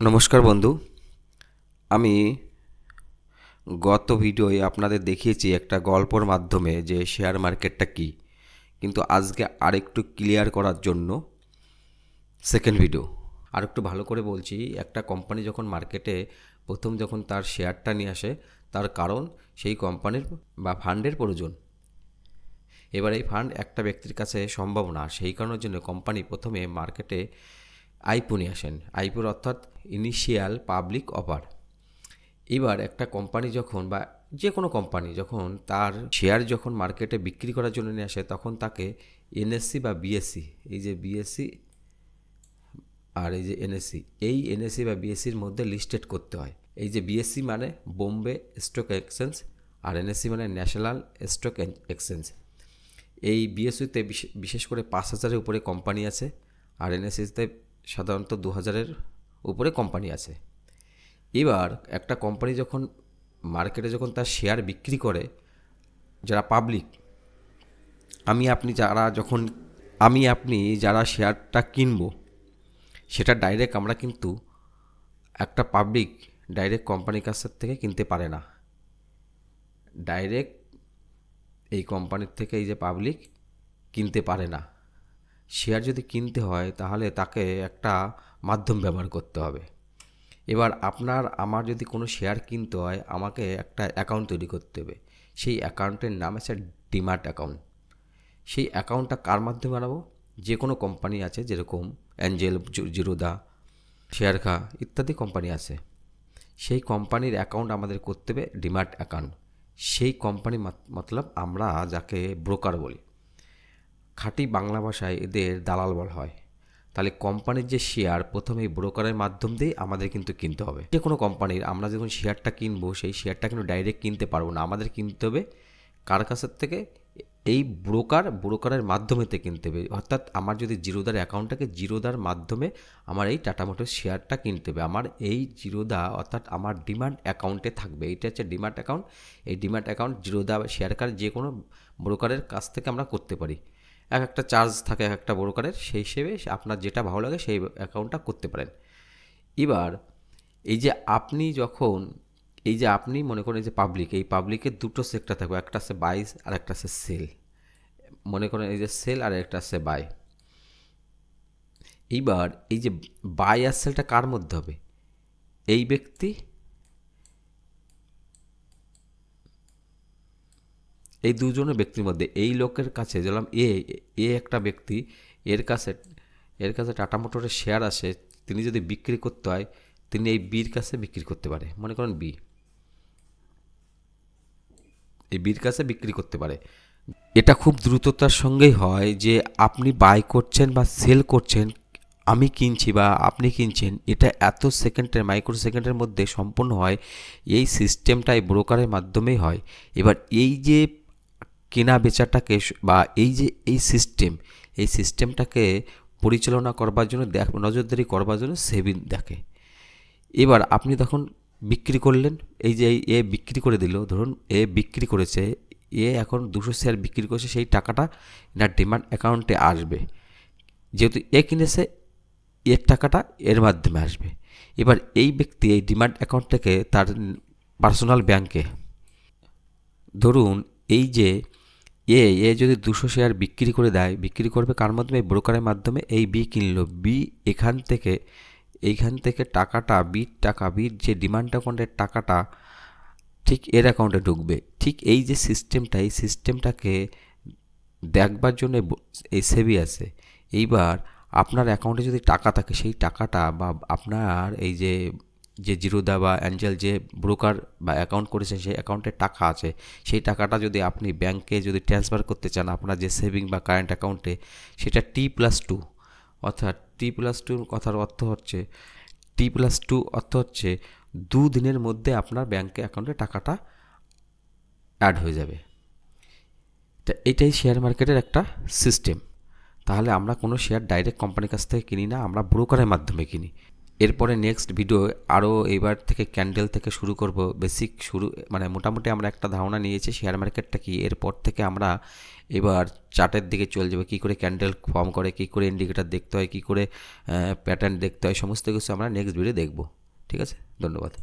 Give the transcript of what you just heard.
নমস্কার বন্ধু। আমি গত ভিডিওয়ে আপনাদের দেখিয়েছি একটা গল্পর মাধ্যমে যে শেয়ার মার্কেটটা কী, কিন্তু আজকে আরেকটু ক্লিয়ার করার জন্য সেকেন্ড ভিডিও আর একটু ভালো করে বলছি। একটা কোম্পানি যখন মার্কেটে প্রথম যখন তার শেয়ারটা নিয়ে আসে, তার কারণ সেই কোম্পানির বা ফান্ডের প্রয়োজন। এবার এই ফান্ড একটা ব্যক্তির কাছে সম্ভব না, সেই কারণের জন্য কোম্পানি প্রথমে মার্কেটে আইপিও নিয়ে আসেন। আইপিওর অর্থাৎ ইনিশিয়াল পাবলিক অফার। এবার একটা কোম্পানি যখন বা যে কোনো কোম্পানি যখন তার শেয়ার যখন মার্কেটে বিক্রি করার জন্য নিয়ে আসে, তখন তাকে এনএসসি বা বিএসসি, এই যে বিএসসি আর এই যে এনএসসি, এই এনএসসি বা বিএসসির মধ্যে লিস্টেড করতে হয়। এই যে বিএসসি মানে বোম্বে স্টক এক্সচেঞ্জ, আর এনএসসি মানে ন্যাশনাল স্টক এক্সচেঞ্জ। এই বিএসসিতে বিশেষ করে 5,000-এর উপরে কোম্পানি আছে, আর এনএসসিতে সাধারণত 2,000-এর উপরে কোম্পানি আছে। এবার একটা কোম্পানি যখন মার্কেটে যখন তার শেয়ার বিক্রি করে, যারা পাবলিক, আমি আপনি যারা শেয়ারটা কিনবো, সেটা ডাইরেক্ট আমরা কিন্তু একটা পাবলিক ডাইরেক্ট কোম্পানির কাছ থেকে কিনতে পারে না। ডাইরেক্ট এই কোম্পানির থেকে এই যে পাবলিক কিনতে পারে না। শেয়ার যদি কিনতে হয় তাহলে তাকে একটা মাধ্যম ব্যবহার করতে হবে। এবার আপনার আমার যদি কোনো শেয়ার কিনতে হয়, আমাকে একটা অ্যাকাউন্ট তৈরি করতে হবে। সেই অ্যাকাউন্টের নাম আছে ডিম্যাট অ্যাকাউন্ট। সেই অ্যাকাউন্টটা কার মাধ্যমে বানাবো? যে কোনো কোম্পানি আছে, যেরকম অ্যাঞ্জেল, জিরোদা, শেয়ারখা ইত্যাদি কোম্পানি আছে। সেই কোম্পানির অ্যাকাউন্ট আমাদের করতে হবে ডিম্যাট অ্যাকাউন্ট। সেই কোম্পানি মতলব আমরা যাকে ব্রোকার বলি, খাঁটি বাংলা ভাষায় এদের দালাল বলা হয়। তাহলে কোম্পানির যে শেয়ার প্রথমে এই ব্রোকারের মাধ্যম দিয়ে আমাদের কিন্তু কিনতে হবে। যে কোনো কোম্পানির আমরা যখন শেয়ারটা কিনবো, সেই শেয়ারটা কিন্তু ডাইরেক্ট কিনতে পারবো না, আমাদের কিনতে হবে কার কাছের থেকে? এই ব্রোকারের মাধ্যমে কিনতে হবে। অর্থাৎ আমার যদি জিরোদার অ্যাকাউন্ট থাকে, জিরোদার মাধ্যমে আমার এই টাটা মোটর শেয়ারটা কিনতে হবে। আমার এই জিরোদা অর্থাৎ আমার ডিম্যাট অ্যাকাউন্টে থাকবে। এইটা হচ্ছে ডিম্যাট অ্যাকাউন্ট। এই ডিম্যাট অ্যাকাউন্ট জিরোদা শেয়ার কার যে কোনো ব্রোকারের কাছ থেকে আমরা করতে পারি। এক একটা চার্জ থাকে এক একটা ব্রোকারের, সেই হিসেবে আপনার যেটা ভালো লাগে সেই অ্যাকাউন্টটা করতে পারেন। এবার এই যে আপনি যখন এই যে আপনি মনে করেন যে পাবলিক, এই পাবলিকের দুটো সেক্টর থাকবে, একটা আছে বাই আর একটা আছে সেল। মনে করেন এই যে সেল আর একটা আছে বাই। এইবার এই যে বাই আর সেলটা কার মধ্যে হবে? এই ব্যক্তি, এই দুজনের ব্যক্তির মধ্যে। এই লোকের কাছে যেমন এ একটা ব্যক্তি, এর কাছে এর কাছে টাটা মোটরের শেয়ার আসে, তিনি যদি বিক্রি করতে হয়, তিনি এই বির কাছে বিক্রি করতে পারে। মনে করেন বি, এই বির কাছে বিক্রি করতে পারে। এটা খুব দ্রুততার সঙ্গেই হয় যে আপনি বাই করছেন বা সেল করছেন, আমি কিনছি বা আপনি কিনছেন, এটা এত সেকেন্ডের, মাইক্রো সেকেন্ডের মধ্যে সম্পূর্ণ হয়। এই সিস্টেমটা এই ব্রোকারের মাধ্যমেই হয়। এবার এই যে কেনা বেচাটাকে বা এই যে এই সিস্টেমটাকে পরিচালনা করবার জন্য, নজরদারি করবার জন্য সেবি দেখে। এবার আপনি তখন বিক্রি করলেন, এই যে এ বিক্রি করে দিল, ধরুন এ বিক্রি করেছে, এ এখন 200 শেয়ার বিক্রি করেছে, সেই টাকাটা এনার ডিম্যাট অ্যাকাউন্টে আসবে। যেহেতু এ কিনেছে, এর টাকাটা এর মাধ্যমে আসবে। এবার এই ব্যক্তি এই ডিম্যাট অ্যাকাউন্ট থেকে তার পার্সোনাল ব্যাংকে, ধরুন এই যে এ যদি 200 শেয়ার বিক্রি করে দেয়, বিক্রি করবে কার মাধ্যমে? ব্রোকারের মাধ্যমে। এই বি কিনলো, বি এইখান থেকে টাকাটা, বির যে ডিমান্ড অ্যাকাউন্টের টাকাটা ঠিক এর অ্যাকাউন্টে ঢুকবে। ঠিক এই যে সিস্টেমটা, এই সিস্টেমটাকে দেখবার জন্য এই সেবি আছে। এইবার আপনার অ্যাকাউন্টে যদি টাকা থাকে, সেই টাকাটা বা আপনার এই যে যে জিরোদা বা অ্যাঞ্জেল যে ব্রোকার বা অ্যাকাউন্ট করেছেন, সেই অ্যাকাউন্টে টাকা আছে, সেই টাকাটা যদি আপনি ব্যাংকে যদি ট্রান্সফার করতে চান আপনার যে সেভিং বা কারেন্ট অ্যাকাউন্টে, সেটা T+2, অর্থাৎ T+2 কথার অর্থ হচ্ছে T+2 অর্থ হচ্ছে 2 দিনের মধ্যে আপনার ব্যাংকে অ্যাকাউন্টে টাকাটা অ্যাড হয়ে যাবে। তা এটাই শেয়ার মার্কেটের একটা সিস্টেম। তাহলে আমরা কোনো শেয়ার ডাইরেক্ট কোম্পানির কাছ থেকে কিনি না, আমরা ব্রোকারের মাধ্যমে কিনি। এরপরে নেক্সট ভিডিও আরও এবার থেকে ক্যান্ডেল থেকে শুরু করব, বেসিক শুরু মানে মোটামুটি আমরা একটা ধারণা নিয়েছি শেয়ার মার্কেটটা কি। এরপর থেকে আমরা এবার চার্টের দিকে চলে যাবো, কী করে ক্যান্ডেল ফর্ম করে, কী করে ইন্ডিকেটার দেখতে হয়, কী করে প্যাটার্ন দেখতে হয়, সমস্ত কিছু আমরা নেক্সট ভিডিও দেখব। ঠিক আছে, ধন্যবাদ।